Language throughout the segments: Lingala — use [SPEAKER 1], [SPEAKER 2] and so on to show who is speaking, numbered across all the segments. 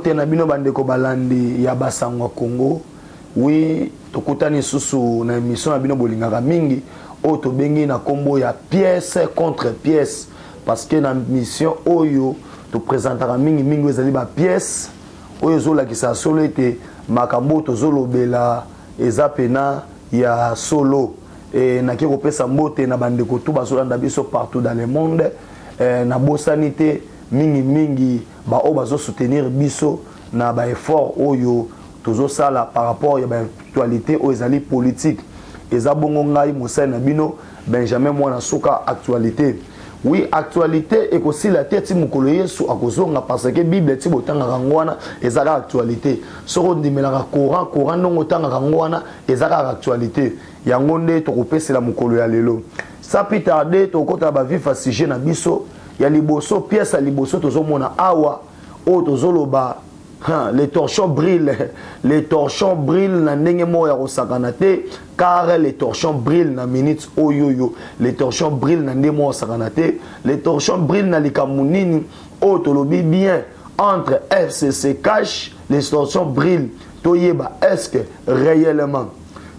[SPEAKER 1] tena bino bandeko balandi ya basangwa Congo. Oui, tokutani susu na émission na bino bolingaka mingi o to bengi na kombo ya pièce contre pièce parce que na mission oyo to présentera mingi mingi ezali ba pièce oyo zola ki sa solo ete makambo to zolo bela eza pena ya solo et na ki kopesa mbote na bandeko tu bazolanda biso partout dans le monde na bosanité mingi mingi ba o bazo soutenir biso na ba effort oyo tozo sala par rapport ya ba actualité aux ezali politique ezabongo ngai mosai na bino Benjamin mwana suka actualité. Oui, actualité et aussi la tête mukolo Yesu akozonga parce que Bible ti botanga kangwana ezaka actualité. Soko ndimelaka Coran ndongo tanga kangwana ezaka actualité. Yango nde tokopesela mukolo ya lelo. Sa pitarde tokota ba vifa sujet na biso ya liboso pièce ya liboso tozomona awa o tozoloba les torchons brillent na ndenge mo ya kosakanate car les torchons brillent na minute oyoyo les torchons brillent na ndenge mo ya sakanate les torchons brillent na likamunini o tolobi bien entre FCC cash les torchons brillent toyeba est-ce que réellement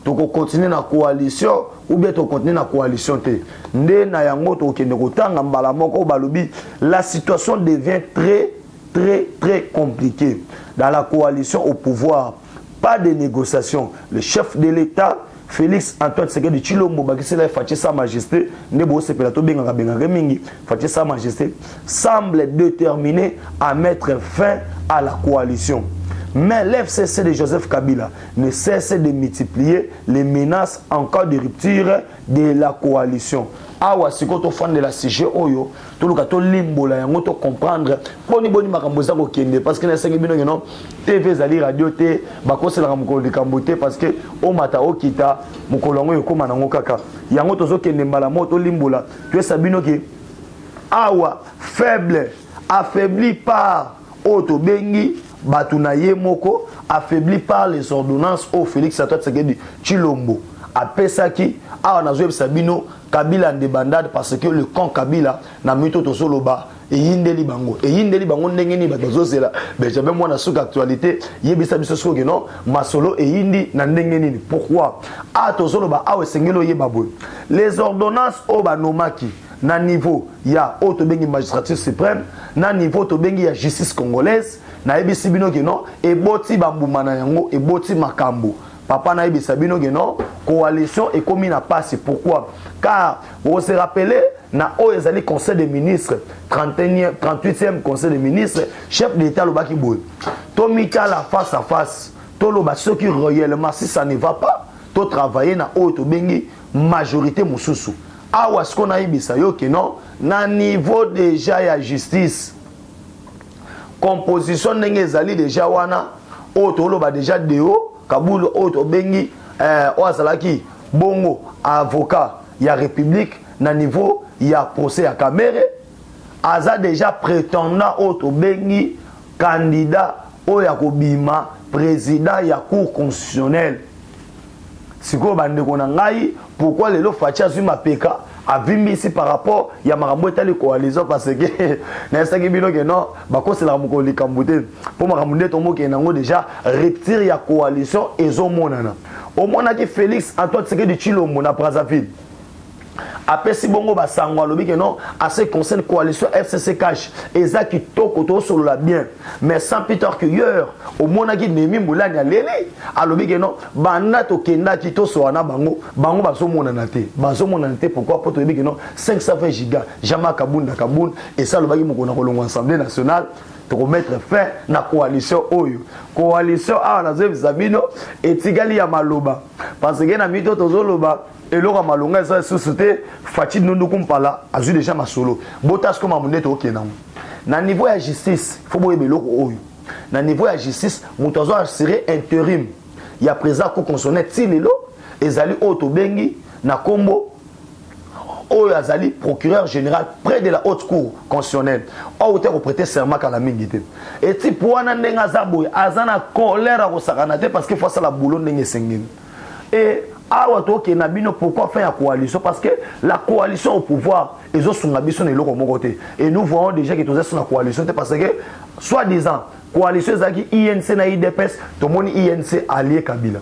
[SPEAKER 1] toko continuer na coalition ou bien to continuer na coalition te nde na yango to kende kotanga mbala moko balobi la situation devient très compliqué. Dans la coalition au pouvoir, pas de négociation. Le chef de l'État, Félix Antoine Tshisekedi Tshilombo, bakisela Fachi Sa Majesté, nebo sepelato benga mingi, Fachi Sa Majesté, semble déterminé à mettre fin à la coalition. Mais l'FCC de Joseph Kabila ne cesse de multiplier les menaces en cas de rupture de la coalition. Awa sikoto fan de la CG oyo toluka to limbola yango to comprendre boni makambo za ko kende parce que na sengi bino non TV zali radio te bakosela ka mukolo likambote parce que o mata o kita mukolo ngo yokoma nango kaka yango tozo kende mbala moto limbola tu es sabino ke awa faible affaibli par auto bengi batuna ye moko affaibli par les ordonnances au Félix Antoine Tshisekedi Tshilombo apesaki awa nazo sabino Kabila en débandade parce que le camp Kabila na mito to soloba et yindeli bango ndenge ni bazo zela Benjamin mwana suka actualité yebisa biso soko que non masolo et yindi na ndenge ni pourquoi a to soloba awe sengelo yeba boy les ordonnances au banomaki na niveau ya auto bengi magistrature suprême na niveau to bengi ya justice congolaise na yebisi bino que non e boti bambuma na yango e boti makambo papa na yebisa bino que non coalition est comme na passe pourquoi car vous se rappelez na ezali conseil des ministres 38e conseil des ministres chef de l'état lobaki boy to mika la face à face to loba ce qui réellement si ça ne va pas to travailler na to bengi majorité mususu awa ce qu'on a yebisa yo que non na niveau déjà ya justice composition ndenge ezali déjà wana to loba déjà deo Kaboul auto bengi oazalaki bongo avocat ya république na niveau ya procès ya Kamere aza déjà prétendant auto bengi candidat oya kobima président ya cour constitutionnelle siko bande kona ngai pourquoi lelo Fachi azuma peka avimbi ici par rapport ya makambo etali coalition parce que na saki bino que non bakosela moko likambute pour makambo ndeto moke nango déjà retire ya coalition ezomonana au mona ki Félix Antoine Tshisekedi Tshilombo na Brazzaville apesi bongo basango alobi que non à ce concerne coalition FCC cash ezaki toko to solo la bien mais sans Peter Cuyer au mona ki Nemi Moulani aleli alobi que non banda to kenda ki to so na bango baso monana te pourquoi pour te dire que non 520 gigas Jama Kabunda et ça lobaki moko na kolongo Assemblée nationale to remettre fin na coalition oyo coalition a na Zabino etigali ya maloba parce que na mito tozoloba et l'ora malonga ça société Fachi Nundu Kumpala a vu déjà ma solo botas comme amunete okenam na niveau ya justice faut boye beloko oyo na niveau ya justice mutazo serait intérim ya présent ko consonner tilelo ezali auto bengi na kombo oyo azali procureur général près de la haute cour constitutionnelle o te prêter serment à la mingité et ti poana ndenga zaboy azana colère ko sakanate parce que face à la boulot ndenge sengini et awa to ke na bino pourquoi faire la coalition parce que la coalition au pouvoir ils ont son ambition et l'autre côté et nous voyons déjà que tous sont la coalition parce que soi-disant coalition ezaki INC na IDPS tomoni INC allié Kabila.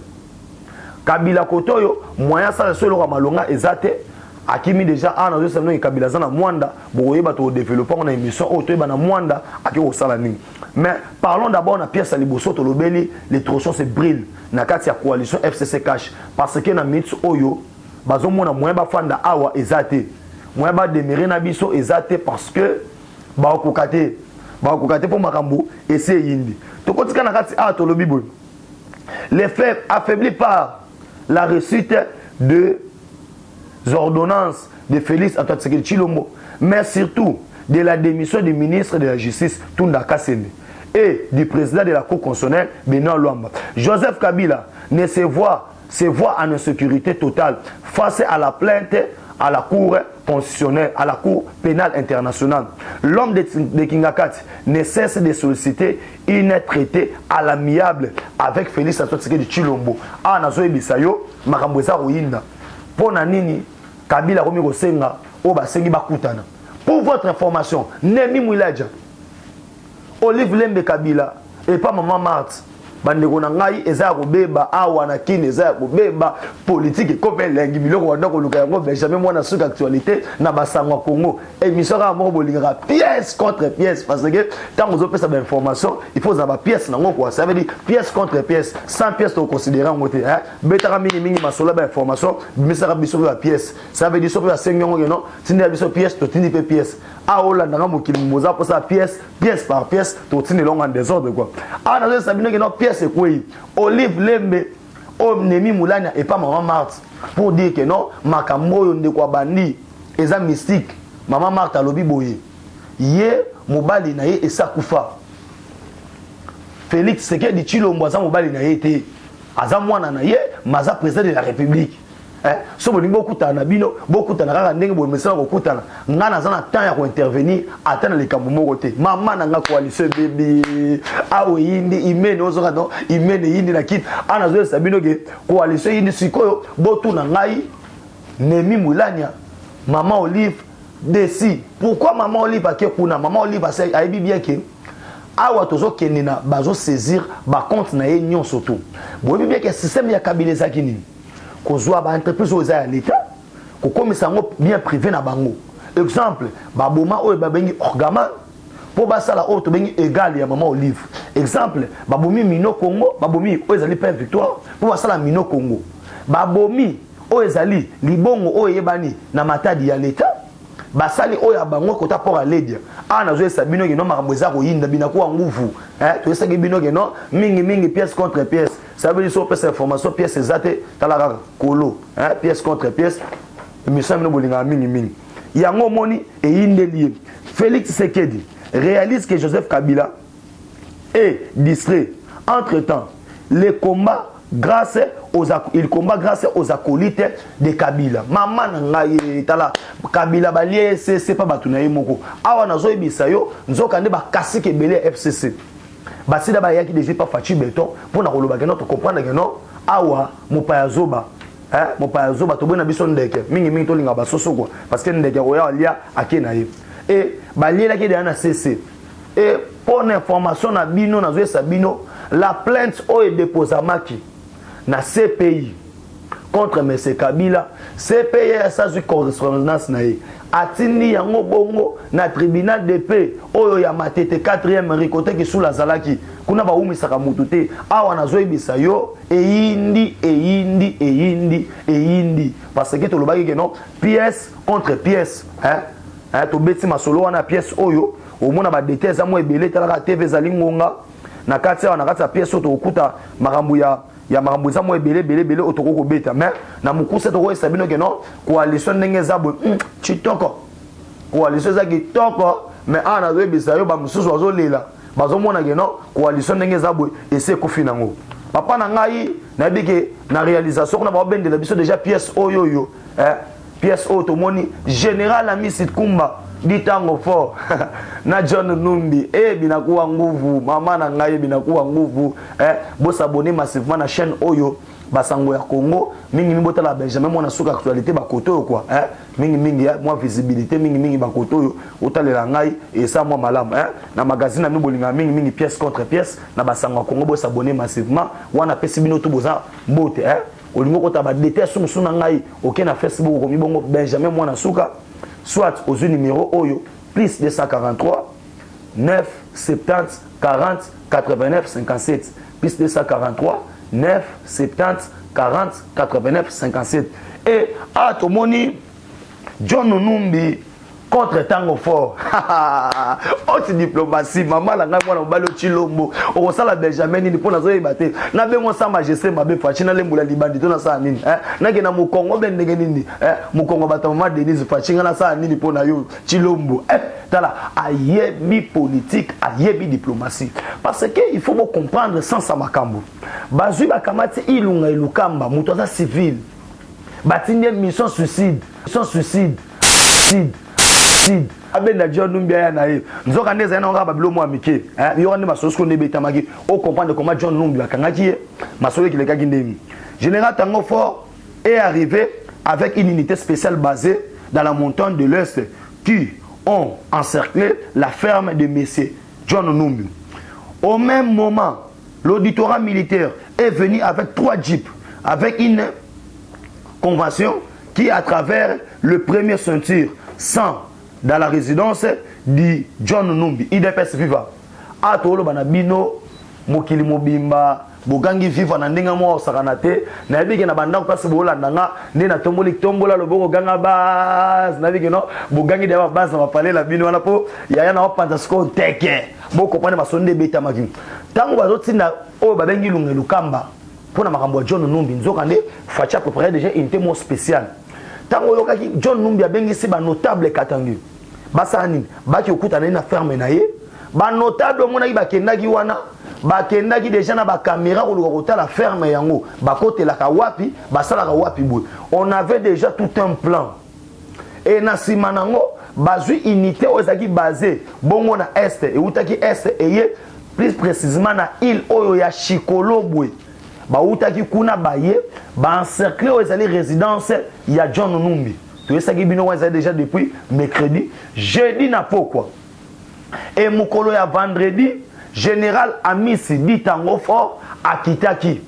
[SPEAKER 1] Kabila kotoyo moyen ça solo ka malonga ezate akimi déjà ana zo semno Kabila zana mwanda boye bato développer on a émission auto bana mwanda akiko sala nini. Mais parlons d'abord na pièce à liboso to lobeli les tronçons se brillent na kati ya coalition FCC cash parce que na mitsu oyo bazo mona moyen ba fanda awa ezate moyen ba demeurer na biso ezate parce que ba okokate pour makambo essayer yindi to kotika na kati a to lobi boy les faits affaiblis par la réussite des ordonnances de Félix Antoine Tshisekedi Tshilombo, mais surtout de la démission du ministre de la Justice, Tunda Kasende, et du président de la Cour constitutionnelle, Benoît Luamba. Joseph Kabila ne se voit en insécurité totale face à la plainte à la Cour constitutionnelle, à la Cour pénale internationale. L'homme de Kingakat ne cesse de solliciter une traité à l'amiable avec Félix Antoine Tshisekedi Tshilombo. Ah, nazo ebisayo, makambweza ruinda. Pona nini Kabila komi kosenga o basengi bakutana. Pour votre information, Nemi Mwiladja, Olive Lembe Kabila et pas Maman Marthe. Bandeko na ngai eza kobeba awa na kini eza kobeba politique ko lengi biloko wanda ko luka yango Benjamin mwana suka actualité na basangwa Congo émission ka mo bolinga pièce contre pièce parce que tant vous opesa ba information il faut avoir pièce nango quoi ça veut dire pièce contre pièce 100 pièces to considérer ngote hein betaka mingi masolo ba information misaka biso ba pièce ça veut dire so ba 5 ngongo non tindi biso pièce to tindi pe pièce a ola ndanga mokili moza pour ça pièce par pièce to tindi longa en désordre quoi a na ça bino que non pièce c'est quoi Olive Lembe Nemi Moulania et pas Maman Marthe pour dire que non makambo yo ndeko bandi eza mystique Maman Marthe alobi boye ye mobali na ye esakufa Félix Tshisekedi Tshilombo aza mobali na ye te aza mwana na ye maza président de la République so bolingo okutana bino bokutana kaka ndenge boye mesana kokutana nga naza na temps ya kointervenir ata na likambo moko te mama na nga coalition bébé awe yindi imene ozoka no imene yindi na kit ana zoyesa bino ke coalition yindi sikoyo botuna ngai Nemi Moulania Maman Olive Desi. Pourquoi Maman Olive a kuna Maman Olive a yebi bien ke awa tozo kenina bazo saisir ba compte na ye nyon surtout boyebi bien ke système ya Kabila zakini kozwa ba entreprise oza ya l'état ko komisa ngo bien privé na bango exemple baboma oyo babengi orgama po basala oyo to bengi égal ya Maman Olive exemple babomi Mino Congo babomi oyo ezali Père Victoire po basala Mino Congo babomi oyo ezali libongo oyo yebani na matadi ya l'état basali oyo ya bango kota port à Ledia ana zo esa bino no makambo eza ko yinda bina ko nguvu to esa ke bino no mingi pièce contre pièce ça veut dire so pesa information pièce ezate talaka kolo pièce contre pièce mission bino bolinga mingi yango moni e yinde lié Félix Tshisekedi réalise que Joseph Kabila est distrait entre-temps les combats il combat grâce aux acolytes de Kabila. Maman ngai tala Kabila balie c'est pas batuna yemoko. Awa nazo ebisa yo nzoka nde ba kasi ke belé FCC. Basida ba yaki déjà pas fachi béton pour na koloba ke no to comprendre que non awa mopaya zoba mopaya zoba to bona biso ndeke mingi to linga basoso quoi parce que ndeke oya lia akena ye. Et balie la ke de na CC. Et pour information na bino nazo sabino la plainte o est déposée maki na CPI contre M. Kabila CPI a sa correspondance na ye atindi yango bongo na tribunal de paix oyo ya matete 4e rikote ki sous la zalaki kuna ba umisaka mutu te awa na zoyebisa yo eyindi parce que to lobaki ke non pièce contre pièce to beti masolo wana pièce oyo omona ba détails za mo ebele talaka TV zalingonga na kati ya pièce oto okuta makambo ya makambo za mo ebele otoko beta mais na mukuse to ko esabino ke non coalition ndenge za bo chitoko coalition za kitoko mais ana zo ebisa yo ba mususu azo lela bazo mona ke non coalition ndenge za bo ese ko finango papa na ngai na bike na réalisation kuna ba bendela biso déjà pièce oyo pièce auto moni général Ami Sikumba ditango fort na John Numbi binakuwa nguvu mama na ngai binakuwa nguvu bo s'abonner massivement na chaîne Oyo basango ya Congo mingi mibota la Benjamin mona suka actualité ba koto quoi mingi moi visibilité mingi ba koto otalela ngai et ça moi malamu na magazine na mibolinga mingi pièce contre pièce na basango ya Congo bo s'abonner massivement wana pesi bino to boza mbote olingo kota ba déteste musuna ngai OK na Facebook ko mibongo Benjamin mona suka soit aux numéros Oyo plus 243 9 70 40 89 57 plus 243 9 70 40 89 57 et à Tomoni John Numbi contre Tango Fort haute diplomatie maman la ngai mwana mbalo chilombo okosala Benjamin ni pona zo yebate na bengo sa majesté mabe fachi na lembula libandi to na sa nini na ke na mukongo bendenge nini mukongo bata mama Denise fachi na sa nini pona yo chilombo tala ayebi politique ayebi diplomatie parce que il faut comprendre sans sa makambo bazui bakamati ilunga ilukamba muto za civil batinde mission suicide abenda John Numbi ya na ye nzoka ndeza na ngaba bilo mwa mike yo ndi masosko ne betamaki o comprendre comment John Numbi akangaki masoyo kileka kindemi général Tango Fort est arrivé avec une unité spéciale basée dans la montagne de l'Est qui ont encerclé la ferme de Messier John Numbi. Au même moment, l'auditorat militaire est venu avec 3 jeeps avec une convention qui à travers le premier ceinture 100 dans la résidence de John Numbi IDPS viva atolo banabino mokili mobimba bogangi viva na ndinga mo sakana te na bige na banda ko sibola ndanga ne na tomboli tombola loboko ganga base na bige no bogangi de base na pale la bino wana po yaya na opanda sko teke boko pone masonde beta maki tango bazotinda o babengi lunga lukamba pona makambo John Numbi nzoka nde facha à peu près déjà une témoin spécial tango yokaki John Numbi abengi si ba notable katangi basani baki okutana na ferme na ye ba notable mona ki bakendaki wana bakendaki déjà na ba caméra ko lokota la ferme yango bakotela ka wapi basala ka wapi boy on avait déjà tout un plan et na simanango bazui unité ozaki basé bongo na est et utaki est et plus précisément na île oyo ya Chikolo boy ba utaki kuna baye ba encercler ozali résidence ya John Numbi tu sais que bino ozali déjà depuis mercredi jeudi na pourquoi et mukolo ya vendredi général Amisi dit Tango Fort akitaki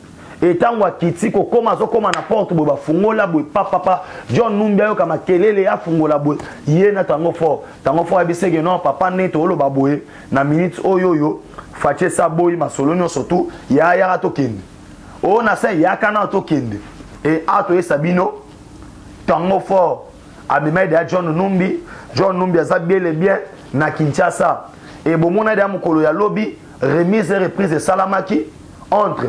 [SPEAKER 1] et tango akiti ko koma zo koma na porte bo ba fungola bo papa John Numbi yo kama kelele ya fungola bo ye na Tango Fort abisege non papa neto lo baboye na minute oyoyo fache sa boy masolonyo surtout ya to kende o na se ya kana to kende et ato esabino Tango Fort abimai de John Numbi azabiele bien na Kinshasa et bomona de mukolo ya lobby remise et reprise de Salamaki entre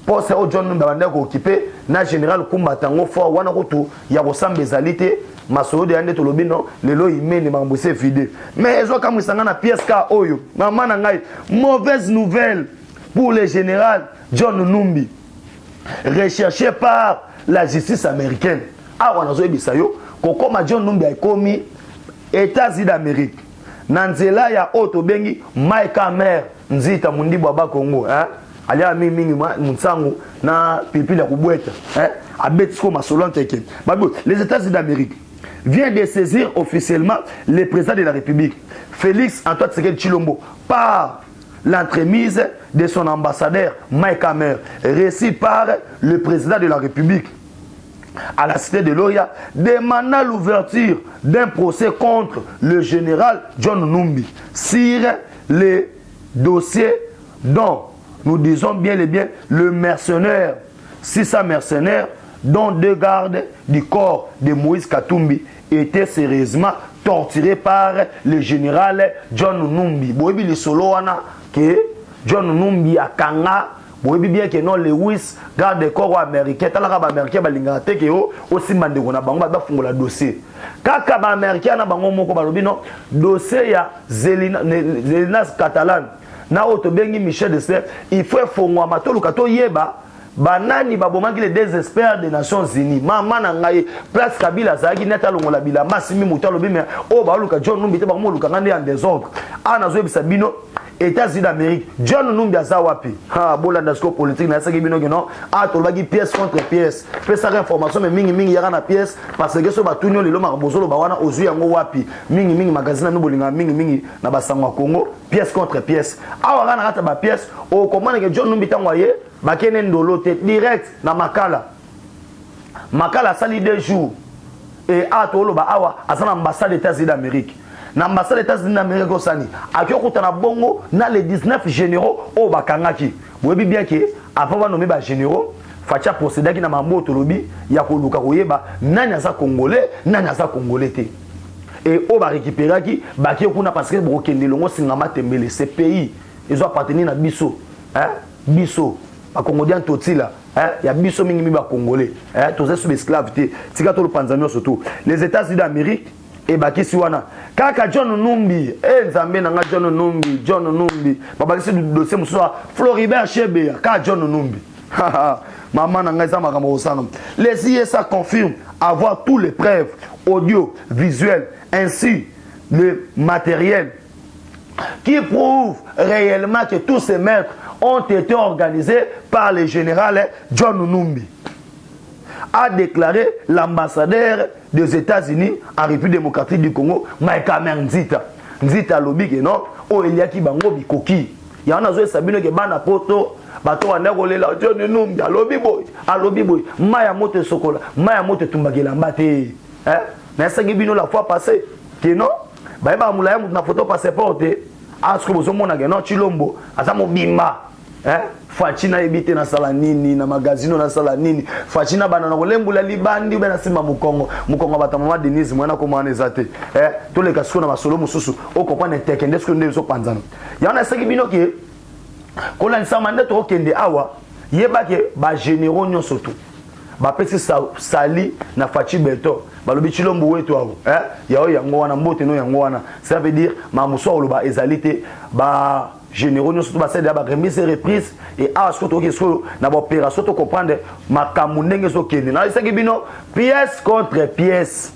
[SPEAKER 1] poste au John Numbi bande ko occupé na général Kumba Tango Fort wana kutu ya kosambe ezalité masolo de ande to lobino lelo imene mambose vide mais ezo kamusanga na pièce ka oyo mama na ngai mauvaise nouvelle pour le général John Numbi recherché par la justice américaine awana zo ebisayo kokoma John Numbi aikomi États-Unis d'Amérique nanzela ya oto bengi Mike Amer nzita mundibu aba Congo alia mingi mutsangu na pipi la kubweta abetsko masolante ke babu les États-Unis d'Amérique viennent de saisir officiellement le président de la République Félix Antoine Tshisekedi Tshilombo par l'entremise de son ambassadeur Mike Amer reçu par le président de la République à la cité de Loya, demandant l'ouverture d'un procès contre le général John Numbi sur les dossiers dont nous disons bien le mercenaire, 600 mercenaires dont 2 gardes du corps de Moïse Katumbi étaient sérieusement torturés par le général John Numbi. Boyebi le solo wana que John Numbi a kanga boyebi bien que non Lewis garde de corps américain talaka ba américain balinga te ke aussi mande kona bango ba fungola dossier kaka ba américain na bango moko balobi non dossier ya Zelina Catalan na oto bengi Michel de Serre il faut fongwa matolu kato yeba banani babomaki le désespoir des Nations Unies mama na ngai place Kabila zaki neta longola bilamba simi mutalo bime o ba luka John Numbi te ba mo luka ngande en désordre ana zo ebisa bino États-Unis d'Amérique John Numbi aza wapi ha bola ndasko politique na saki bino non a to bagi pièce contre pièce pesa information mais mingi yaka na pièce parce que so ba tunyo lelo makabozolo ba wana ozu yango wapi mingi magazine no bolinga mingi na basangwa Congo pièce contre pièce awa kana kata ba pièce o comment que John Numbi tangwaye bakene ndolo te direct na makala sali 2 jours et a to lo ba awa asana ambassade des États-Unis d'Amérique na ambassade des États-Unis d'Amérique osani akyo kutana bongo na les 19 généraux o bakangaki boyebi bien que après ba nommer ba généraux facha procéder ki na mamboto lobi ya koluka koyeba nani aza congolais te et o ba récupérer ki ba ki kuna parce que brokende longo singama tembele ce pays ils ont appartenu na biso biso ba congolien totila ya biso mingi ba congolais tous sous esclave te tika to le panzanio surtout les États-Unis d'Amérique et bakisi wana kaka John Numbi nzambe nanga John Numbi babakisi dossier musuwa Floribert Chebeya ka John Numbi maman nanga za makambo osanga les ISA confirment avoir tous les preuves audio visuelles ainsi le matériel qui prouve réellement que tous ces meurtres ont été organisés par le général John Numbi, a déclaré l'ambassadeur des États-Unis en République démocratique du Congo, Maïkamer Nzita lobi que non, o eliaki bango bikoki. Ya on a joué Sabino ke bana poto, bato wana kolela John Numbi alobi boy, maya moto sokola, maya moto tumbakela mbate. Na sangi bino la fois passée, que non, ba ba mulaya mutu na photo passeport asko bozomona ke non Chilombo azamo bimba. Fachina ebite na sala nini na magazino na sala nini fachina bana na kolembula libandi bena simba mukongo bata mama Denise mwana ko mwana ezate to le kasiko na basolo mususu o kopana tekende sko ndezo panzana yana saki bino ke kola nsama nde to kende awa yeba ke ba généraux nyonso to ba pesi sali na Fachi Beto balobi Chilombo wetu awo yao yango wana mbote no yango wana ça veut dire ma muso oloba ezalité ba généraux nous surtout basé d'abord remise et reprise et à ce que sur na opération to comprendre makamu ndenge zo kende na isaki bino pièce contre pièce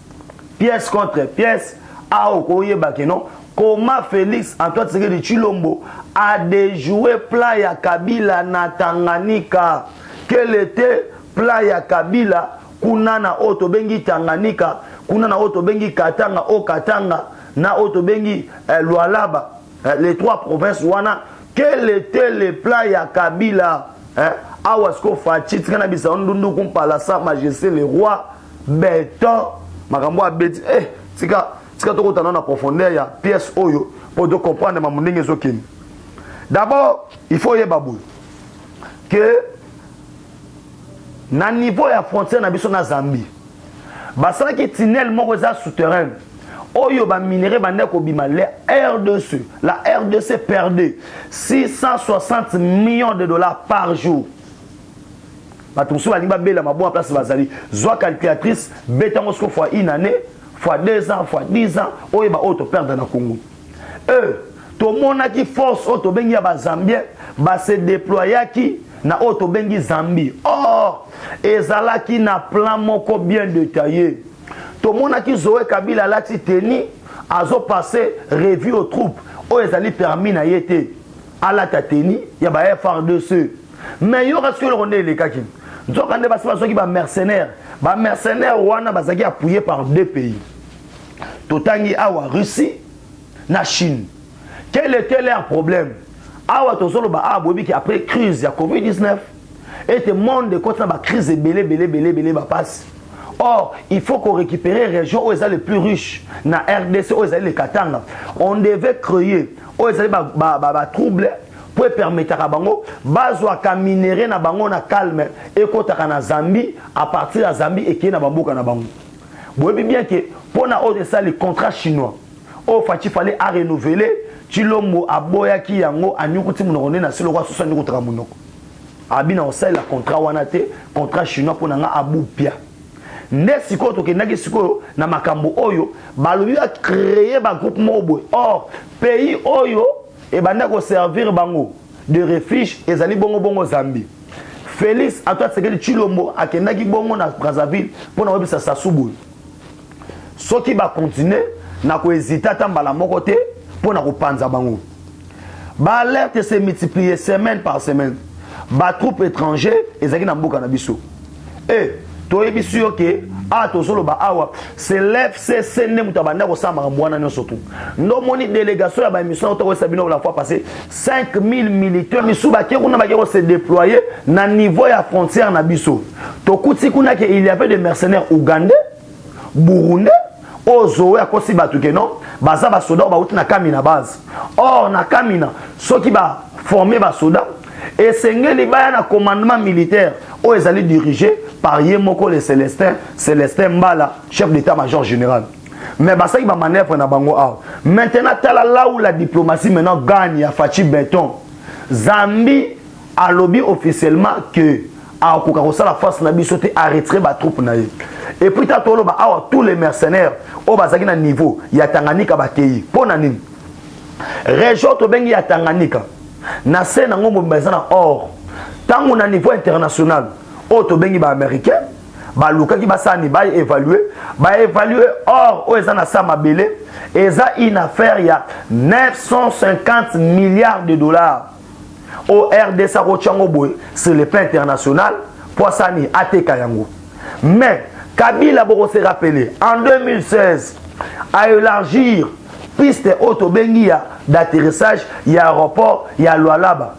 [SPEAKER 1] a okoyeba ke non comment Félix Antoine Tshisekedi Chilombo a déjoué plat ya Kabila na Tanganyika. Quel était plat ya Kabila kuna na oto bengi Tanganyika kuna na oto bengi Katanga o Katanga na oto bengi Lualaba. Les 3 provinces wana quel était le plat ya Kabila awasko fachi tika bisa ndundu kumpala sa majesté le roi Beton makambo abeti tika to kotana na profondeur ya pièce oyo pour de comprendre ma ndenge zokini. D'abord il faut yebabou que na niveau ya frontière na biso na Zambie basala ki tunnel moko za souterrain oyo ba minerai bandeko bima la RDC perdait 660 millions de dollars par jour. Batumsu balinga bela mabo en place bazali zwa calculatrice betango sko fois une année fois 2 ans fois 10 ans oyo ba auto perdre na Congo. To mona ki force auto bengi ya ba Zambien ba se déployer ki na auto bengi Zambie. Or ezalaki na plan moko bien détaillé. Tout le monde qui Zoé Kabila lati teni azo passé revue aux troupes o ezali permis na yete ala tateni ya ba FARDC mais yo rasko le ronde les kaki nzokande basi basoki ba mercenaires wana bazaki appuyé par 2 pays totangi awa Russie na Chine. Quel était leur problème? Awa tozolo ba abobi ki après crise ya Covid-19 et le monde de côté ba crise belé ba passe. Or, il faut qu'on récupère les régions où ils sont les plus riches. Na RDC, où ils sont les Katanga. On devait créer où ils sont les troubles pour permettre à Bango, bazwa ka minerai na Bango na calme et kota na Zambie à partir de Zambie et qui na Bamboka na Bango. Vous voyez bien que pour na haute ça les contrats chinois. Au fati fallait à renouveler Chilombo aboya ki yango anyukuti munonne na selo kwa 60 kontra munoko. Abina osai la contrat wanate contrat chinois pour na abu pia. Nde siko to kenaki siko na makambo oyo balobi a créer ba groupe mobo. Or pays oyo e banda ko servir bango de refuge ezali bongo Zambie. Félix Antoine Tshisekedi Tshilombo akendaki bongo na Brazzaville pour na Sassou Nguesso. Ceux qui va continuer na ko hésiter tambala moko te pour na ko panza bango. Ba alerte se multiplier semaine par semaine. Ba troupes étrangers ezaki na mboka na biso. Et toyebi sûr que a tozolo ba awa c'est l'FCC ne mutabanda ko sama mbwana nyo surtout. No moni délégation ya ba émission to ko sabino la fois passée 5000 militaires misuba ke kuna ba se déployer na niveau ya frontière na biso. Tokuti kuna que il y avait des mercenaires ougandais, burundais, ozoé akosi batu ke non, baza ba soda ba uti na kamina base. Or na kamina ceux qui ba former ba soda et sengeli ba na commandement militaire o ezali dirigé par Yemoko le Célestin Mbala, chef d'état-major général. Mais ça il va manœuvre na bango a. Maintenant là où la diplomatie maintenant gagne à Fachi Béton. Zambie a lobby officiellement que a kokakosa la force na biso te arrêter ba troupe na ye. Et puis ta tolo ba tous les mercenaires au bazaki na niveau ya Tanganyika ba kei. Pona nini? Région to bengi ya Tanganyika. Na sena ngombo mbazana or. Tango na niveau international, auto bengi ba américain, ba luka ki ba sani ba évaluer, or o ezana sama belé, eza une affaire ya 950 milliards de dollars. Au RDC Rochango boy sur le plan international, pour sani ateka yango. Mais Kabila boko se rappeler en 2016 à élargir piste auto bengi d'atterrissage, il y a aéroport, il y a Lualaba.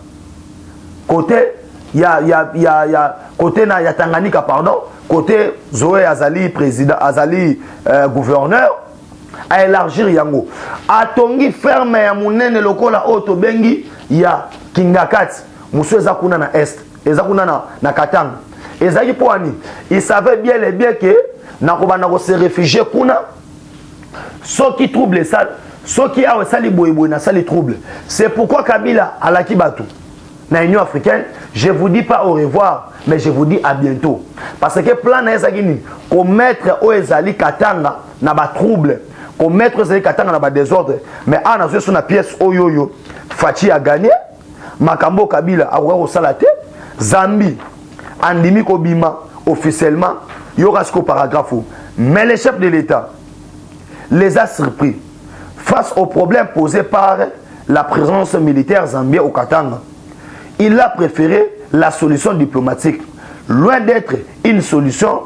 [SPEAKER 1] Côté côté na ya Tanganyika pardon, côté Zoé Azali président Azali gouverneur a élargir yango. Atongi ferme ya munene lokola auto bengi ya Kingakati, muso ezakuna na est, ezakuna na Katanga. Ezaki poani, il savait bien que na kobana ko se réfugier kuna ceux qui troublent ça, ceux qui a sali boyeboy na sali trouble. C'est pourquoi Kabila alaki batu na Union africaine, je vous dis pas au revoir, mais je vous dis à bientôt. Parce que plan na ezagini, ko mettre o ezali Katanga na ba trouble, ko mettre ezali Katanga na ba désordre, mais ana zo na pièce oyoyo, Fachi a gagné, Makambo Kabila a ko salate, Zambie andimi ko bima officiellement, yorasko paragraphe. Mais les chefs de l'État les a surpris face aux problèmes posés par la présence militaire zambienne au Katanga. Il a préféré la solution diplomatique. Loin d'être une solution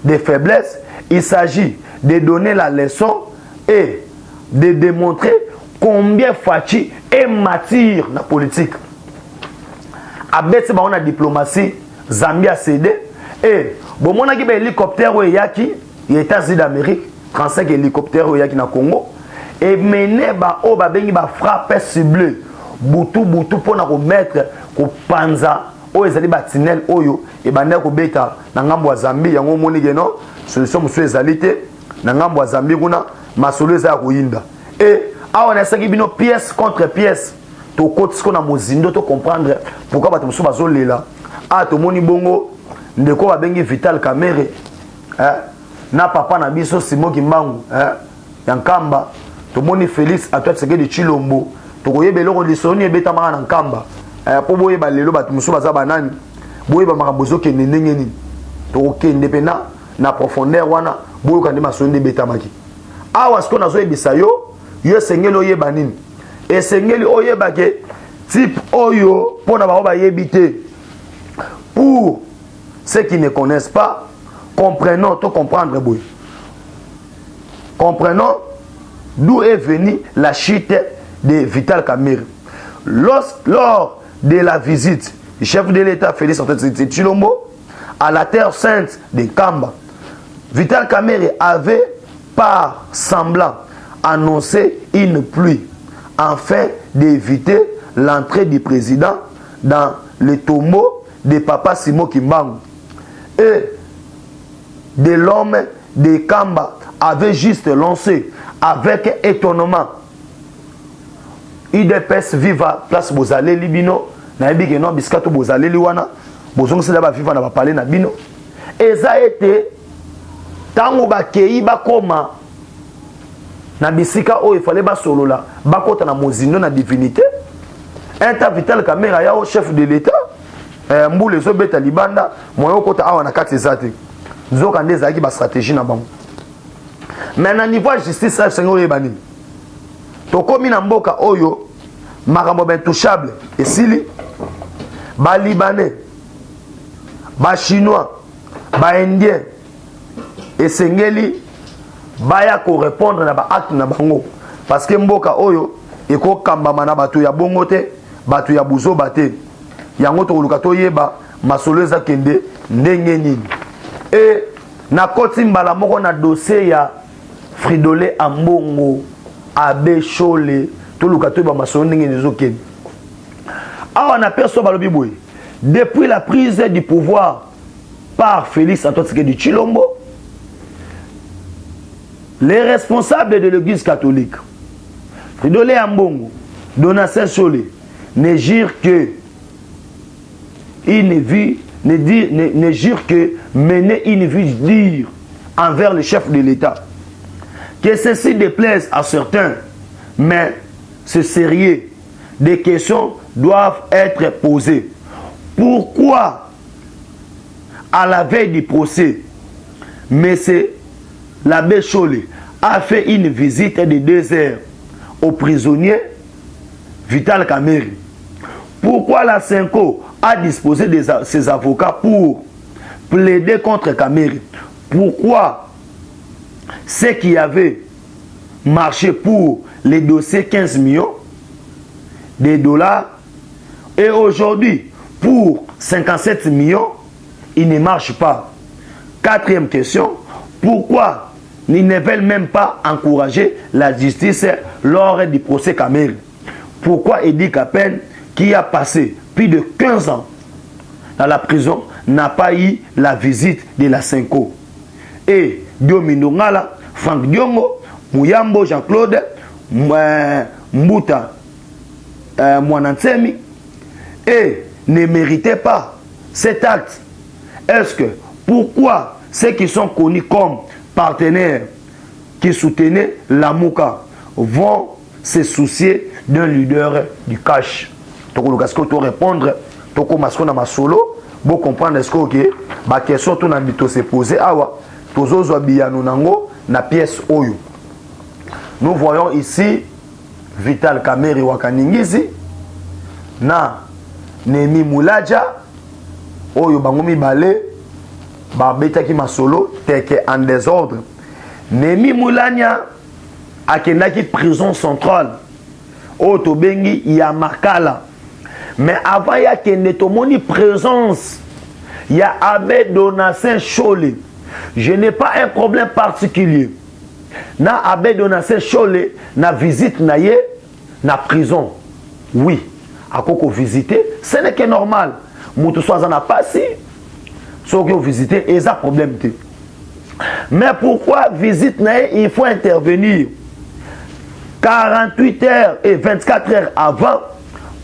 [SPEAKER 1] de faiblesse, il s'agit de donner la leçon et de démontrer combien Fachi est mature dans la politique. Avec la diplomatie, Zambie a cédé. Et bon, on a un hélicoptère au Yaki, les États-Unis d'Amérique, 35 hélicoptères au Yaki na Congo, et mené au Babengi frappe ciblée. Boutou pour na remettre ko panza o ezali batinel oyo e banda ko beta na ngambo ya Zambie yango moni geno solution musu ezalite na ngambo ya Zambie kuna masolo eza ko yinda et awa na saki bino pièce contre pièce to koti ko na mozindo to comprendre pourquoi bato musu bazolela a to moni bongo ndeko ba bengi Vital Kamerhe na papa na biso Simon Kimbangu yankamba to moni Félix Antoine Tshisekedi Tshilombo tokoyeba eloko lisoni ebetamaka na nkamba po boyeba lelo bato mosusu baza banani boyeba makambo ezokende ndenge nini tokokende mpe na profondeur wana boyoka nde masoni nde ebetamaki awa sikoyo nazoyebisa yo esengeli oyeba nini esengeli oyeba ke type oyo mpona bango bayebi te pour ceux qui ne connaissent pas comprenons to comprendre boye comprenons d'où est venue la chute de Vital Kamerhe. Lors de la visite du chef de l'État Félix Antoine Tshisekedi Tshilombo à la terre sainte de Kamba, Vital Kamerhe avait par semblant annoncé une pluie afin d'éviter l'entrée du président dans le tombeau de Papa Simon Kimbangu. Et de l'homme de Kamba avait juste lancé avec étonnement IDPS viva place bozale libino na yebike no biskato bozale liwana bozongo sela ba viva na ba parler na bino eza été tango ba kei ba koma na bisika o il fallait ba solola ba kota na mozindo na divinité un ta Vital Kamerhe ya au chef de l'État mbule zo beta libanda moyo kota awa na kati ezate nzoka nde ezalaki ba stratégie na bango. Mais na niveau ya justice ça sengo yebani tokomi na mboka oyo makambo ben touchable esili ba libanais ba chinois ba indien esengeli baya ko répondre na ba acte na bango parce que mboka oyo eko kambama na bato ya bongo te bato ya buzo bate yango tokoluka toyeba masolo eza kende ndenge nini. Et na koti mbala moko na dossier ya Fridolin Ambongo Abbé Chole toluka toyeba masolo ndenge nini ezokende awa na perso balobi boye depuis la prise du pouvoir par Félix Antoine Tshisekedi Tshilombo, les responsables de l'église catholique Fridolin Ambongo, Donatien Chole ne jurent que ne jure que mener une vie dure envers le chef de l'État. Que ceci déplaise à certains, mais c'est sérieux. Des questions doivent être posées. Pourquoi, à la veille du procès, M. l'abbé Chole a fait une visite de 2 heures au prisonnier Vital Kamerhe? Pourquoi la Senko a disposé de ses avocats pour plaider contre Kamerhe? Pourquoi ceux qui avaient marché pour les dossiers 15 millions de dollars et aujourd'hui pour 57 millions, ils ne marchent pas? 4e question, pourquoi ils ne veulent même pas encourager la justice lors du procès Kamerhe? Pourquoi Edi Kapen, qui a passé plus de 15 ans dans la prison, n'a pas eu la visite de la Senko? Et Diomindo Ngala, Franck Diongo, Mouyambo Jean-Claude, Mbouta Mwanantsemi, et ne méritaient pas cet acte. Est-ce que, pourquoi ceux qui sont connus comme partenaires qui soutenaient la Mouka vont se soucier d'un leader du cash? Donc, est-ce que tu répondre, tu commences à ma solo, pour comprendre est-ce que la question que tu se poser, tu na pièce oyo. Nous voyons ici Vital Kamerhe Wakaningizi na Nemi Moulaja oyo bangomi bale babetaki masolo teke en désordre. Nemi Moulania akendaki prison centrale oyo tobengi ya Makala. Mais avant ya kende tomoni présence ya Abbé Donatien Chole. Je n'ai pas un problème particulier na Abbé Donatien Chole na visite na ye na prison. Oui, à quoi visiter, ce n'est que normal. Moutou soit en a passé, ce que vous visitez, et ça problème. Mais pourquoi visite na ye, il faut intervenir 48 heures et 24 heures avant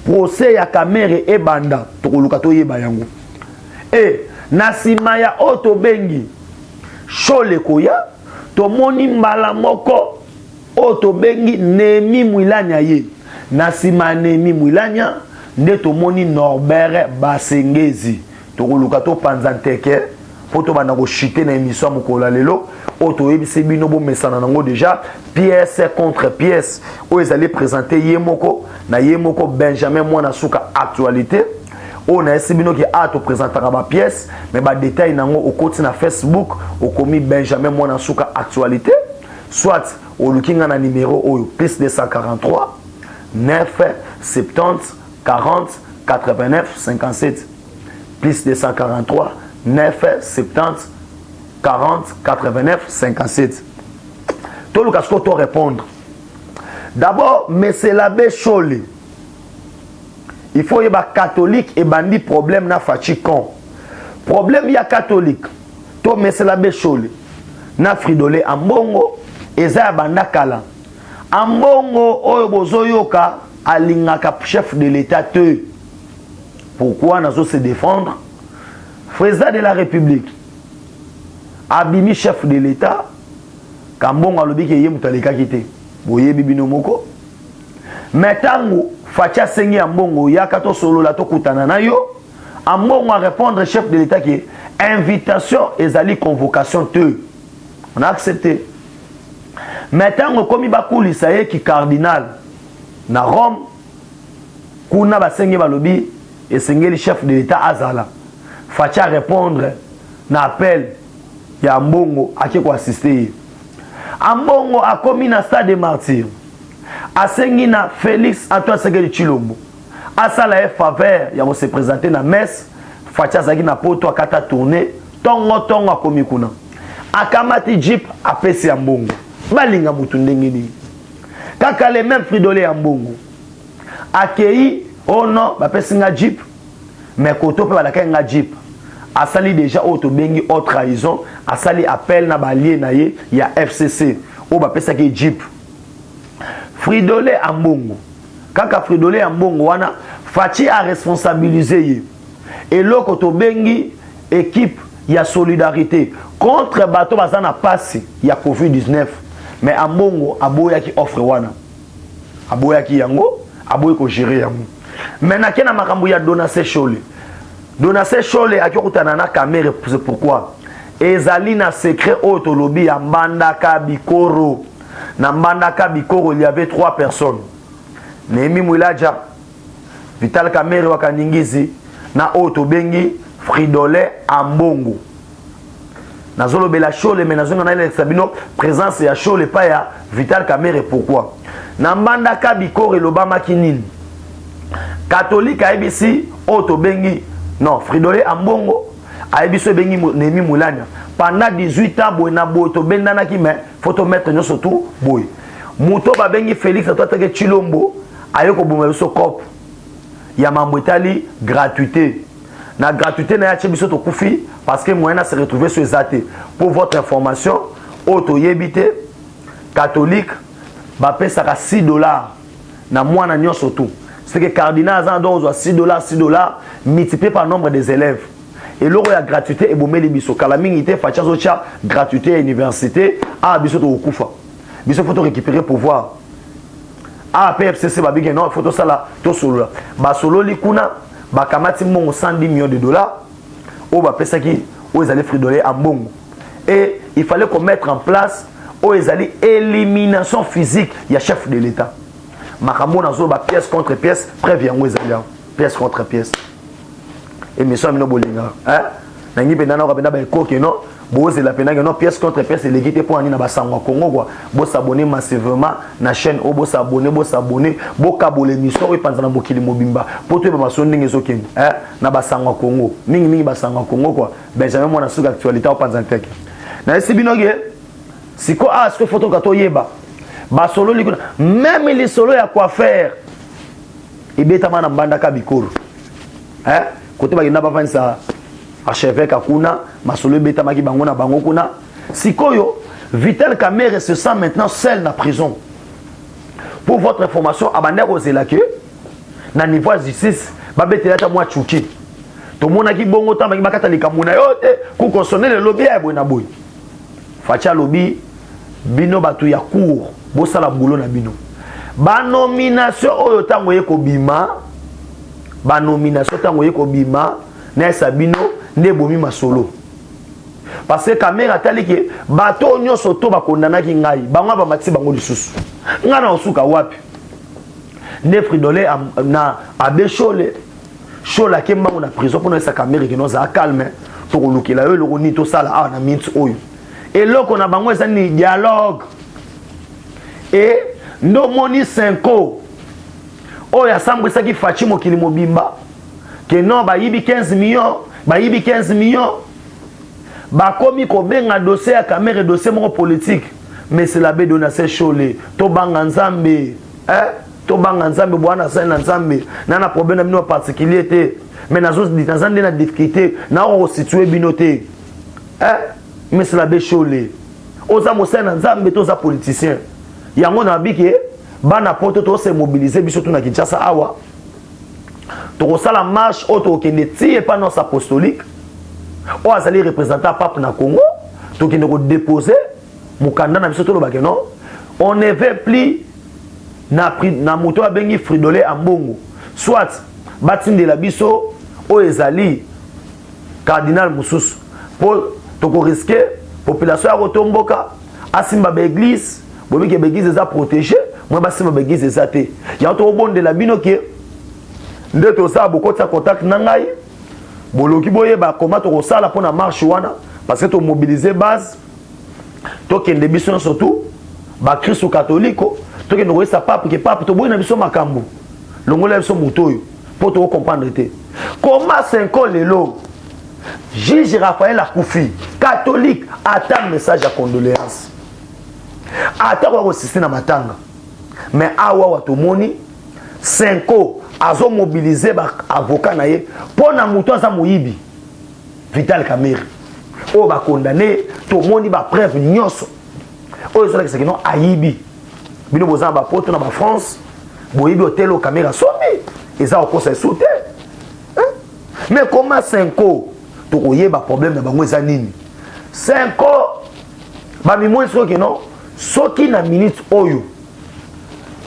[SPEAKER 1] procès ya Kamerhe et Banda tokolukato yeba yango. Et nasima ya oto bengi Chole koya tomoni mbala moko oto bengi Nemi Mwilanya ye. Nasima Nemi Mwilanya nde tomoni Norbert Basengezi tokolukato panzanteke poto bana ko chiter na émission mokola lelo oto yebise bino bo mesana nango déjà pièce contre pièce où ils allaient présenter Yemoko na Yemoko Benjamin Mwana Suka actualité on a essayé bino ki a to présenter ba pièce mais ba détail nango au côté na Facebook au commis Benjamin Mwana Suka actualité soit au looking na numéro au plus 243 9 70 40 89 57 plus 243 9 70 40 89 57. Tout le cas que tu répondre. D'abord, mais c'est l'abbé Chole. Il faut y avoir catholique et bandi problème na Fachikon. Problème il y a catholique. Toi mais c'est l'abbé Chole. Na Fridolin Ambongo eza banda kala. Ambongo oyo bozoyoka alingaka chef de l'état te. Pourquoi nazo se défendre? Président de la République, Abimi chef de l'État, Kambon alobi ke yé mutaleka kité. Boye bibino moko. Metango facha sengi ambongo ya kato solo la to kutana na yo. ambongo a répondre chef de l'État qui invitation ezali convocation te. On a accepté. Maintenant komi bakulisa ye ki cardinal na Rome kuna basenge balobi esengeli chef de l'État azala. Facha répondre na appel ya ambongo ake ko assister. Ambongo a commis na stade de martyr. Asengi na Félix Antoine Tshisekedi Tshilombo. Asala e faveur ya ko se présenter na messe. Facha zaki na poto akata tourner tongo akomi kuna. Akamati jeep apesi ambongo. Balinga mutu ndenge ni. Kaka le même Fridolé ambongo. Akei oh non bapesi nga jeep. Mais koto pe balaka nga jeep. Asali déjà auto bengi haute trahison, asali appel na balie na ye ya FCC. O bapesa ki jeep. Fridolé ambongo. Kaka Fridolé ambongo wana Fachi a responsabilisé ye. Et l'autre to bengi équipe ya solidarité contre bateau bazana passé ya COVID-19. Mais ambongo aboya ki offre wana. Aboya ki yango, aboya ko gérer yango. Maintenant kena makambo ya Donacé Chole. Donacé Chole a kutana na caméra, c'est pourquoi ezali na secret autolobi ya Mbandaka Bikoro. Na Mbandaka Bikoro, il y avait 3 personnes. Nehemi Mwiladja, Vital Kamerhe Wakaningizi, na autobengi Fridolé ambongo. Nazolo bela Chole mais nazonga na ile sabino présence ya Chole pa ya Vital Kamerhe pourquoi? Na Mbandaka Bikoro lobama kinini. Catholique a ebisi autobengi non, Fridolé ambongo a ebiso bengi Nehemi Mwiladja. Pendant 18 ans, boina boto bendana ki mais photo mettre nyo surtout boy. Muto ba bengi Félix Antoine Tshilombo ayoko bomelo so cop. Ya mambwetali gratuité. Na gratuité na ya biso to kufi parce que moyen se retrouver sur Zate. Pour votre information, auto yebite catholique ba pesa ka $6 na mwana nyo surtout. C'est que cardinal azan dozo $6 multiplié par nombre des élèves. Et l'euro ya gratuité et bomeli biso kala mingité facha zocha gratuité université a biso to kufa. Biso faut récupérer pouvoir. Ah PFCC ba bigé non photo sala to solo. Ba solo likuna ba kamati mongo $110 millions. O ba pesa ki o ezali Fridolé ambongo. Et il fallait qu'on mette en place o ezali élimination physique ya chef de l'État. Makambo na zo ba pièce contre pièce prévient o ezali pièce contre pièce. Et mes soeurs, bolinga, hein? Nangi pendana ko benda ba ekoke non, boze la pendana non pièce contre pièce l'équité pour ani na basangwa Congo quoi. Bo s'abonner massivement na chaîne o bo s'abonner, bo kabole mission e panza na mokili mobimba. Pour toi ba sonde ngezoke, hein? Na basangwa Congo. Mingi basangwa Congo quoi. Benjamin mona suka actualité o panza tek. Na esi binoge siko ce que photo kato yeba. Ba solo likuna, même les solo ya quoi faire. Ibeta mana Mbandaka Bikoro. Hein? Côté bagina ba fansa archevêque akuna masolo beta maki bango na bango kuna sikoyo Vital Kamerhe se sent maintenant seul na prison. Pour votre information abanda kozela ke na niveau justice ba betela ta mwa chuki to mona ki bongo tamba ki bakata likamuna yote ku consonner le lobby ya boy na boy facha lobby bino batu ya cour bo sala boulot na bino ba nomination oyo tango yeko bima ba nomination tango yeko bima na sabino ne bomi masolo parce que Kamerhe atali ke bato nyonso to bakondana ki ngai bango ba matisi bango lisusu ngana osuka wapi ne Fridolé na abe Chole Chola ke mbango na prison pour na Kamerhe ke noza calme to kolukela yo loko ni to sala na minute oyo et loko na bango eza ni dialogue et ndo moni 5 oya sambo esaki fachi mokili mobimba ke non ba yibi 15 millions ba komi ko benga dossier ya Kamerhe dossier moko politique mais c'est la Donacé Chole to banga nzambe to banga nzambe bwana sana nzambe na problème na bino particulier te mais nazo ditazande na difficulté na o situer bino te mais c'est la Chole oza mosana nzambe to za politicien yango na biki bana poto to se mobiliser biso tuna Kinshasa awa to kosala marche auto kende tie pas nos apostolique o azali représentant pape na Congo to kende ko déposer mukanda na biso to lobake non on ne veut plus na moto abengi Fridolé ambongo soit batinde la biso o ezali cardinal mususu pour toko risquer population ya kotomboka asimba ba église bobi ke ba église eza protégé moi ba simba ba église eza te ya to bondela bino ke nde to sa bokota contact na ngai boloki boye ba koma to kosala pona marche wana parce que to mobiliser base to kende biso surtout ba Christ catholique to kende ko sa pape ke pape to boye na biso makambo longola biso mutoyo pour to comprendre te comment 5 ans lelo Juge Raphaël Akoufi catholique attend message à condoléances attend ko système na matanga mais awa watomoni 5 ans azo mobiliser ba avocat na ye pona muto za moyibi Vital Kamerhe o ba condamné to moni ba preuve nyonso o zo la que non ayibi bino bozana ba poto na ba France boyibi hotel au Kamerhe sombi eza au conseil sauté mais comment 5 ans to koyeba problème na bango eza nini 5 ans ba mimoi soki non soki na minute oyo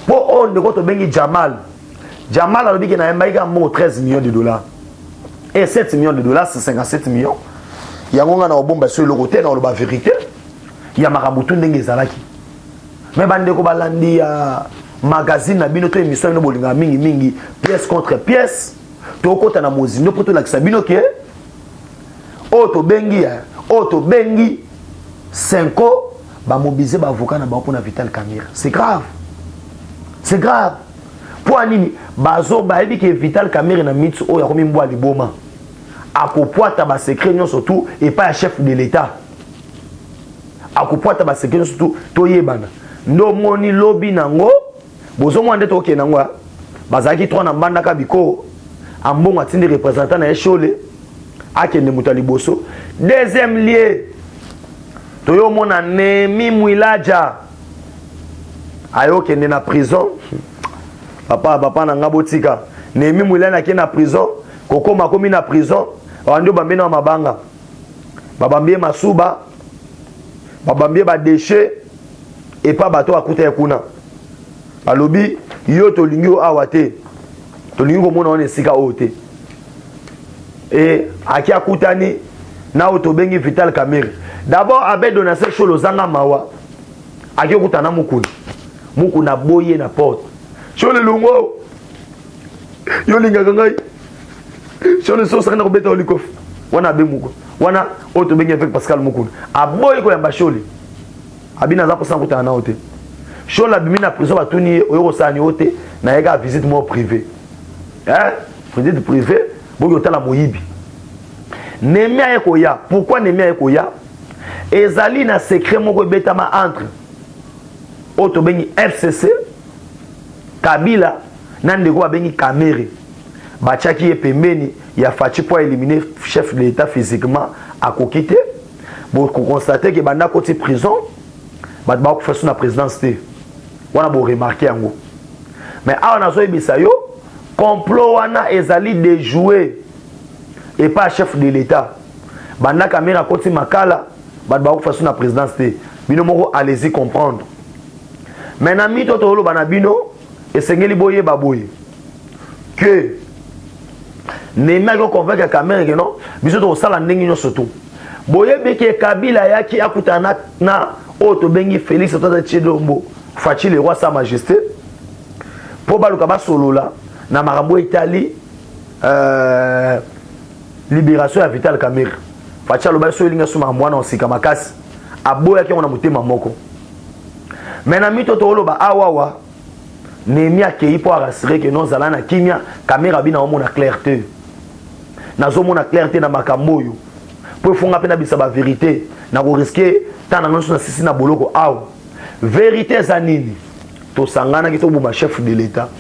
[SPEAKER 1] po on de ko to bengi Jamal a dit qu'il a un 13 millions de dollars. Et 7 millions de dollars, c'est 57 millions. Il y a un bombe sur le côté, dans la vérité. Il y a Maraboutou Ndengezalaki. Mais Bandeko Balandi, magazine, na bino to émission no bolinga mingi, pièce contre pièce. To kota na mozino poto la kisabino ke. Oto bengi 5 ans ba mobiliser ba avocat na ba pour na Vital Kamerhe. C'est grave. C'est grave. Pour anini bazo baebi ke Vital Kamerhe na mitsu o ya komi mbwa liboma akopoata ba secret nyon surtout et pas chef de l'état akopoata ba secret surtout to yebana ndo moni lobby nango bozo mwande to ke nango bazaki 3 na mbandaka biko ambongo atindi représentant na echole akende mutali boso deuxième lieu to yo mona Nemi Mwilaja ayo kende na prison papa na ngabotika Nemi Mwilaja ki na prison koko makomi na prison wandio bambé na mabanga babambie masuba babambie ba déchets et pas bateau akuta yakuna alobi yo to lingio awate to lingo mona on esika ote et aki akutani na otobengi Vital Kamerhe d'abord abe donation cholo zanga mawa aki okutana mukuna boye na porte chole lungo yo linga ngai chole so sakana ko beta olikof wana be muko wana otobengi avec Pascal Mukuna aboye ko yamba chole abina za posa kutana na ote chole abimina prison batuni oyoko sani ote na yeka visite mo privé visite privé boyo tala moyibi Nemi ayekoya pourquoi Nemi ayekoya ezali na secret moko betama entre otobengi FCC Kabila nandeko babengi Kamerhe bachaki ye pembeni ya fachi pour éliminer chef de l'état physiquement à kokite bon constater que banda koti prison ba ko fasu na présidence té wana bo remarquer yango mais awa nazo ebisa yo complot wana ezali de jouer et pas chef de l'état banda Kamerhe koti makala ba ko fasu na présidence té bino moko allez-y comprendre maintenant mito to lo bana bino et sengeli boye baboye que Nemi a convaincre Kamerhe que non biso to sala ndenge nyo surtout boye beke Kabila yaki akutana na oto bengi Félix Tshisekedi fachi le roi sa majesté po baluka ba solola na makambo Italie libération ya Vital Kamerhe fachi aloba so linga suma mwana osika makasi aboya ki ona mutema moko maintenant mito to loba awawa Nemi akei pour rassurer que non zala na kimia Kamerhe abina o mona clarté nazo mona clarté na makambo yo pour fonga pena bisa ba vérité na ko risquer tana non na sisi na boloko aw vérité za nini to sangana ki to buma chef de l'état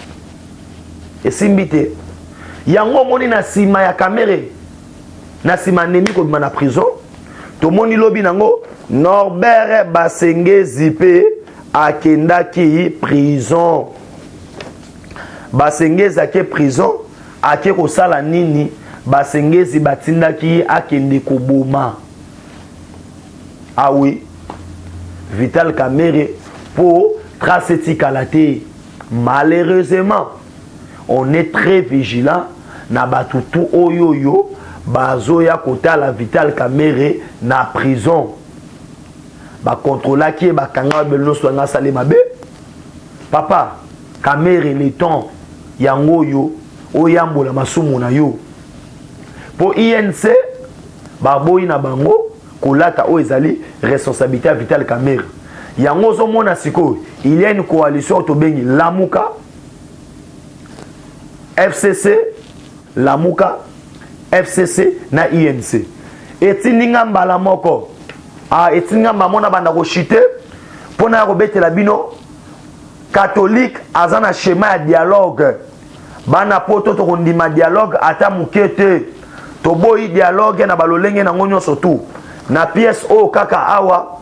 [SPEAKER 1] et simbité yango moni na sima ya Kamerhe na sima Nemi ko na prison to moni lobi nango Norbert Basengezi pe akendaki prison Basengezi ake prison ake kosala nini Basengezi batindaki akende koboma ah oui Vital Kamerhe pour tracer kalate malheureusement on est très vigilant na batutu oyoyo bazoya kotala Vital Kamerhe na prison ba contrôlaki ba kanga belno swanga sale mabe papa Kamerhe le temps yango yo oyambola masumu na yo po INC baboyi na bango kolata o ezali responsabilité à Vital Kamerhe yango zo mona siko il y a une coalition tobengi Lamuka FCC Lamuka FCC na INC etininga mbala moko etininga mamona banda ko chite pona ko betela bino catholique azana schéma ya dialogue bana poto to kondima dialogue ata mukete to boyi dialogue na balolenge na ngonyo sotu na pièce o kaka awa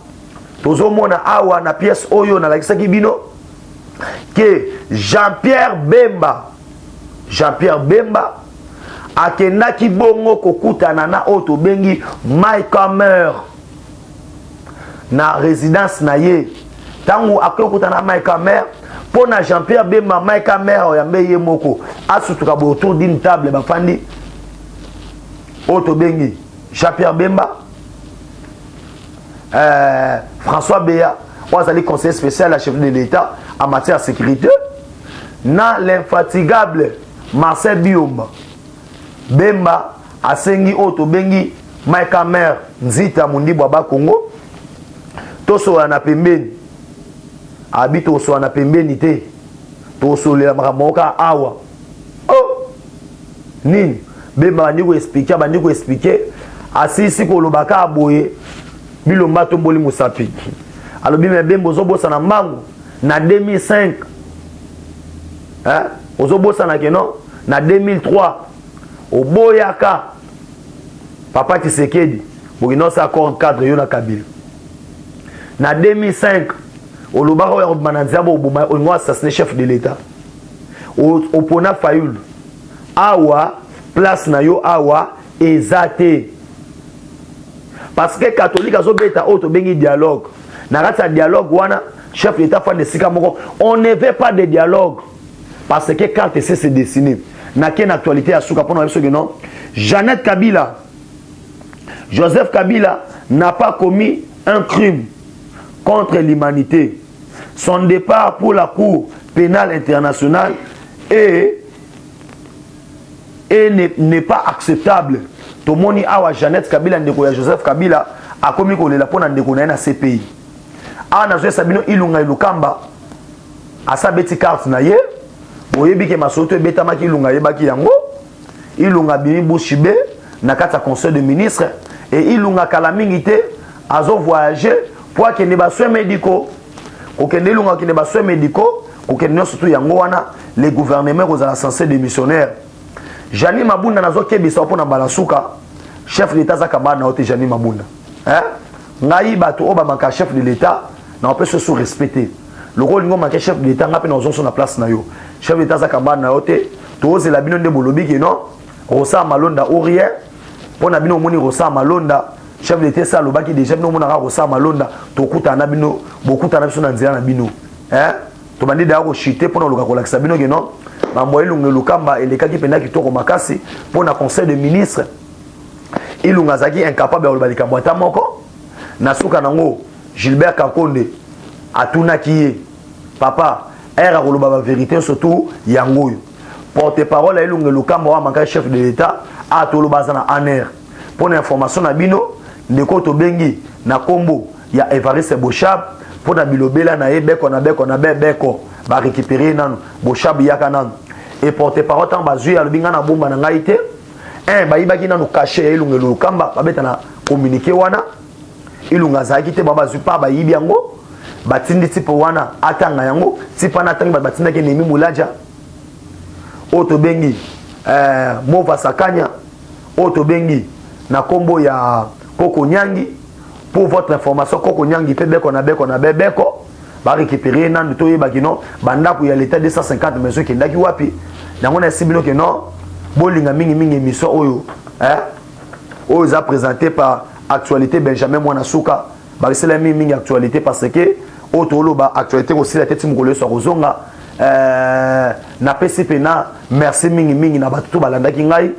[SPEAKER 1] tozomona awa na pièce oyo na lakisaki bino que Jean-Pierre Bemba akendaki bongo kokutana na oto bengi Mike Hammer na résidence na ye tango akokutana na Mike Hammer pona Jean-Pierre Bemba Mike Hammer oyambe ye moko asutuka bo autour d'une table bafandi oto bengi Jean-Pierre Bemba François Béa Ouazali conseiller spécial à chef de l'État en matière de sécurité na l'infatigable Marcel Biomba Bemba asengi oto bengi Mike Hammer nzita mundibwa ba Congo toso na pembeni abito so na pembeni te toso le mamoka awa oh nini Bemba ndiko expliquer asisi ko lobaka aboye bilomba tomboli musapi alobi me Bemba zobosa na mbangu na 2005 hein ozobosa na keno na 2003 oboyaka papa Tshisekedi bokinosa accord cadre yo na Kabila na 2005 olobaka oya komananzia bo oboma olingo assassiné chef de l'État opona Fayulu awa place na yo awa ezate parce que catholique azobeta auto bengi dialogue na kati ya dialogue wana chef de l'État fa de sika moko on ne veut pas de dialogue parce que quand c'est dessiné na ken actualité à souka pour que non Joseph Kabila n'a pas commis un crime contre l'humanité. Son départ pour la Cour pénale internationale n'est pas acceptable. Tomoni awa Jeannette Kabila ndeko ya Joseph Kabila a commis kolela pona ndeko na CPI. Ana Joseph Sabino ilunga ilukamba asa beti carte na ye boyebi ke masoto ebetama ki ilunga yebaki yango ilunga bimi bushibe na kata conseil de ministre et ilunga kala mingi te azo voyager pour que ne ba soins médicaux kokende ilunga ki ne ba soins médicaux kokende surtout yango wana les gouvernements kozala censé des missionnaires Jani Mabunda nazo kebisa pona balasuka chef d'état zakaba na ote Jani Mabunda hein ngai bato obamaka chef de l'état na peut se sous respecter le rôle ngo manqué chef de l'état ngape na ozon sur la place na yo chef d'état zakaba na ote toze la bino nde bolobi ke non Rosa Malonda ou rien pona bino moni Rosa Malonda chef d'état ça lobaki déjà bino mona Rosa Malonda to kuta na bino bokuta na biso na nzela na bino hein to bandi da ko chiter pona loka ko lakisa bino ke non mambo elunga lukamba elekaki penda kitoko makasi pona conseil de ministre ilunga zaki incapable ya lobalika mwata moko nasuka nango Gilbert Kakonde atunaki ye papa era koloba ba vérité surtout yango porte-parole ya ilunga lukamba wa maka chef de l'état atoloba za na aner pona information na bino ndeko to bengi na kombo ya Evariste Bochab pona bilobela na yebeko na beko ba récupérer nanu Bochab yaka nanu et porte-parole tant bazui ya lobinga na bomba na ngai te ba yibaki nanu caché ya ilunga lukamba ba beta na communiquer wana ilunga zaki te baba zupa ba yibi yango batindi tipo wana atanga yango tipa na tanga batinda ke nemi mulaja oto bengi mova sakanya oto bengi na kombo ya Koko Nyangi pour votre information Koko Nyangi pe beko na beko ba récupérer nan to yeba kino banda ku ya l'état 250 maisons ki ndaki wapi nango na sibino ke non bolinga mingi émission oyo oyo za présenté par actualité Benjamin Mwanasuka ba c'est la mingi actualité parce que otolo ba actualité aussi la tête mukolo so kozonga na PCP na merci mingi na bato balandaki ngai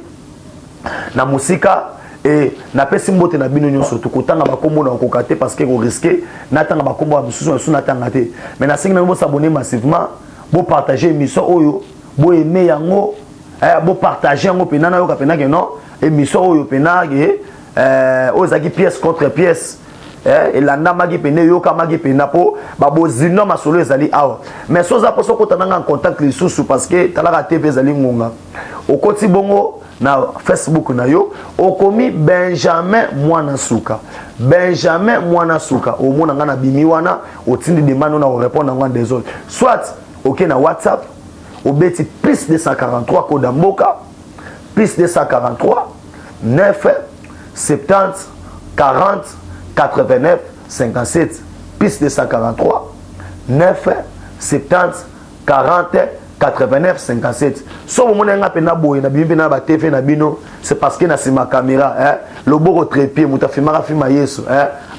[SPEAKER 1] na musika et na pesi mbote na bino nyonso tukutanga bakombo na kokate parce que ko risquer natanga bakombo bisusu na natanga te mais na singa bo s'abonner massivement bo partager émission oyo bo aimer yango bo partager yango pena na yo ka pena que non émission oyo pena ke ozaki pièce contre pièce et landa magi pene yo ka magi pena po babo zino masolo ezali awa mais soza poso ko tananga en contact lisusu parce que talaka TV ezali ngonga okoti bongo na Facebook na yo okomi Benjamin Mwanasuka au mona ngana bimi wana otindi demande na répondre ngana des autres soit OK na WhatsApp obeti plus 243 code mboka plus 243 9 70 40 89 57 plus 243 9 70 40 89 57 so mo mona nga pena boye na bimbi na ba TV na bino c'est parce que na sima caméra le boko trépied muta filmaka filma Yesu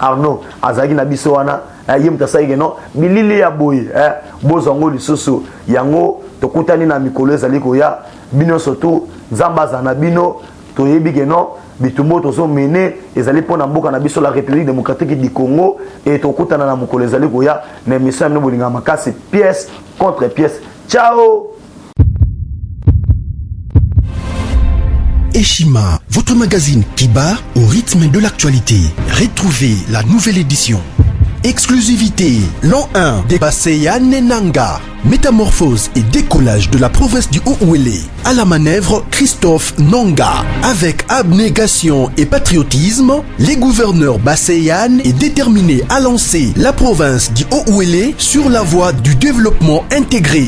[SPEAKER 1] Arnaud azaki na biso wana yemta saige no bilili ya boye bozango lisusu yango tokutani na mikolo ezali koya bino surtout nzambaza na bino toyebi ke no bitumbo tozo mene ezali pona mboka na biso la République démocratique du Congo et tokutana na mokolo ezali koya na émission no bolinga makasi pièce contre pièce. Ciao.
[SPEAKER 2] Eshima, votre magazine qui bat au rythme de l'actualité. Retrouvez la nouvelle édition. Exclusivité, l'an 1 des Basseyane Nanga. Métamorphose et décollage de la province du Haut-Ouélé. À la manœuvre, Christophe Nanga. Avec abnégation et patriotisme, les gouverneurs Basseyane est déterminé à lancer la province du Haut-Ouélé sur la voie du développement intégré.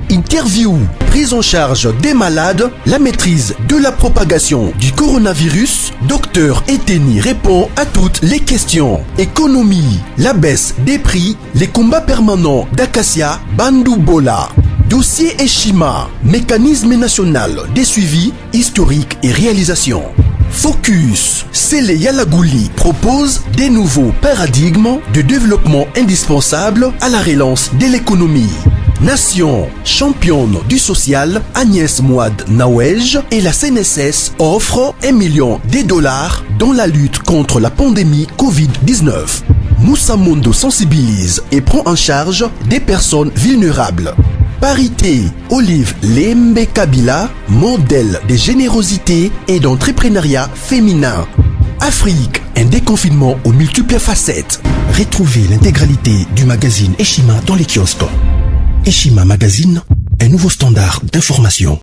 [SPEAKER 2] Interview, prise en charge des malades, la maîtrise de la propagation du coronavirus. Docteur Eteni répond à toutes les questions. Économie, la baisse des prix, les combats permanents d'Acacia, Bandou Bola. Dossier Eshima, mécanisme national des suivis historiques et réalisations. Focus, Sele Yalagouli propose des nouveaux paradigmes de développement indispensables à la relance de l'économie. Nation, championne du social, Agnès Mouad Nawej et la CNSS offrent $1 million dans la lutte contre la pandémie Covid-19. Moussa Mondo sensibilise et prend en charge des personnes vulnérables. Parité, Olive Lembe Kabila, modèle de générosité et d'entrepreneuriat féminin. Afrique, un déconfinement aux multiples facettes. Retrouvez l'intégralité du magazine Eshima dans les kiosques. Eshima Magazine, un nouveau standard d'information.